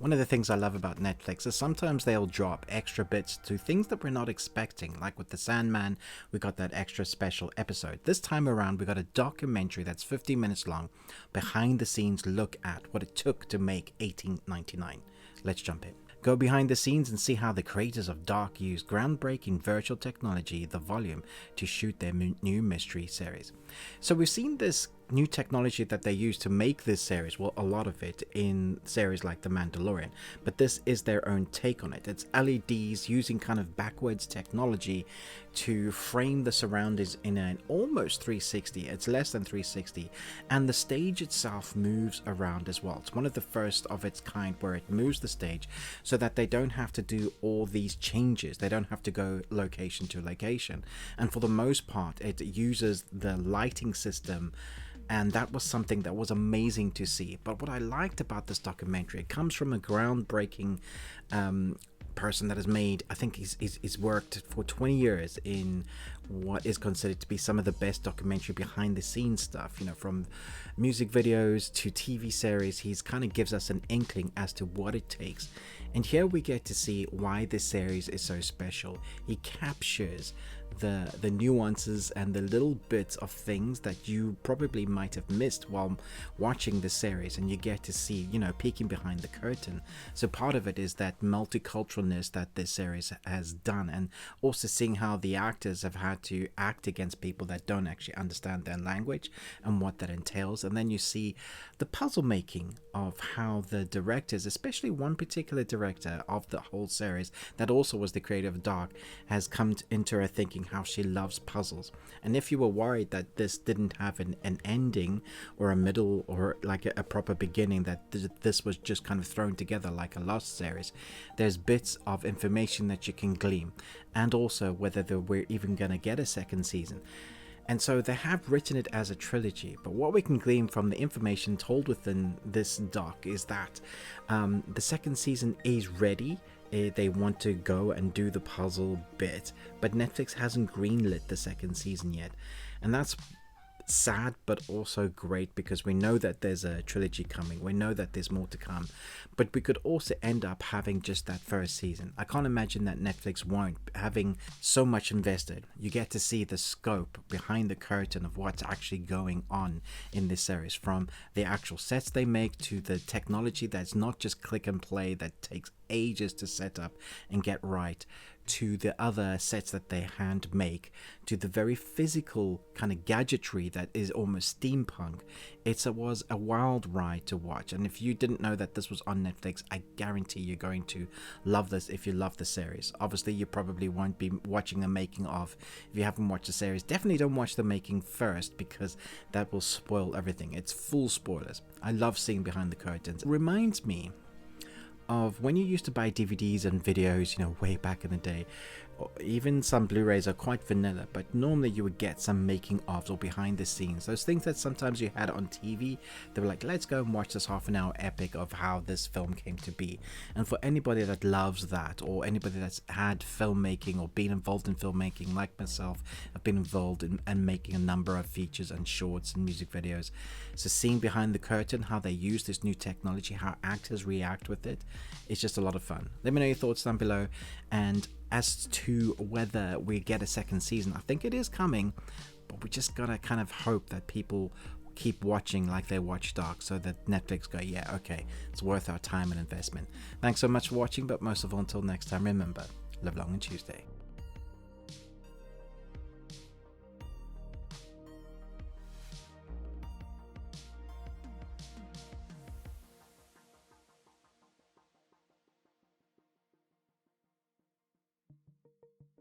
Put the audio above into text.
One of the things I love about Netflix is sometimes they'll drop extra bits to things that we're not expecting. Like with The Sandman, we got that extra special episode. This time around, we got a documentary that's 15 minutes long, behind the scenes look at what it took to make 1899. Let's jump in. Go behind the scenes and see how the creators of Dark used groundbreaking virtual technology, The Volume, to shoot their new mystery series. So we've seen this new technology that they use to make this series, well, a lot of it in series like The Mandalorian, but this is their own take on it. It's LEDs using kind of backwards technology to frame the surroundings in an almost 360. It's less than 360, and the stage itself moves around as well. It's one of the first of its kind where it moves the stage so that they don't have to do all these changes. They don't have to go location to location, and for the most part it uses the lighting system, and that was something that was amazing to see. But what I liked about this documentary, it comes from a groundbreaking person that has made, I think he's worked for 20 years in what is considered to be some of the best documentary behind the scenes stuff, you know, from music videos to TV series. He's kind of gives us an inkling as to what it takes, and here we get to see why this series is so special. He captures the nuances and the little bits of things that you probably might have missed while watching the series, and you get to see, you know, peeking behind the curtain. So part of it is that multiculturalness that this series has done, and also seeing how the actors have had to act against people that don't actually understand their language and what that entails. And then you see the puzzle making of how the directors, especially one particular director of the whole series that also was the creator of Dark, has come into her thinking how she loves puzzles. And if you were worried that this didn't have an ending or a middle or like a proper beginning, that this was just kind of thrown together like a Lost series, there's bits of information that you can glean, and also whether we're even going to get a second season. And so they have written it as a trilogy, but what we can glean from the information told within this doc is that the second season is ready. They want to go and do the puzzle bit, but Netflix hasn't greenlit the second season yet, and that's sad but also great, because we know that there's a trilogy coming, we know that there's more to come, but we could also end up having just that first season. I can't imagine that Netflix won't, having so much invested. You get to see the scope behind the curtain of what's actually going on in this series, from the actual sets they make to the technology that's not just click and play that takes ages to set up and get right, to the other sets that they hand make, to the very physical kind of gadgetry that is almost steampunk. It was a wild ride to watch, and if you didn't know that this was on Netflix, I guarantee you're going to love this if you love the series. Obviously you probably won't be watching the making of. If you haven't watched the series, definitely don't watch the making first, because that will spoil everything. It's full spoilers. I love seeing behind the curtains. It reminds me of when you used to buy DVDs and videos, you know, way back in the day. Even some Blu-rays are quite vanilla, but normally you would get some making ofs or behind the scenes, those things that sometimes you had on TV. They were like, let's go and watch this half an hour epic of how this film came to be. And for anybody that loves that, or anybody that's had filmmaking or been involved in filmmaking like myself, I've been involved in and making a number of features and shorts and music videos. So seeing behind the curtain how they use this new technology, how actors react with it, it's just a lot of fun. Let me know your thoughts down below. And as to whether we get a second season, I think it is coming, but we just gotta kind of hope that people keep watching like they watch Dark, so that Netflix go, yeah, okay, it's worth our time and investment. Thanks so much for watching, but most of all, until next time, remember, live long and Tuesday.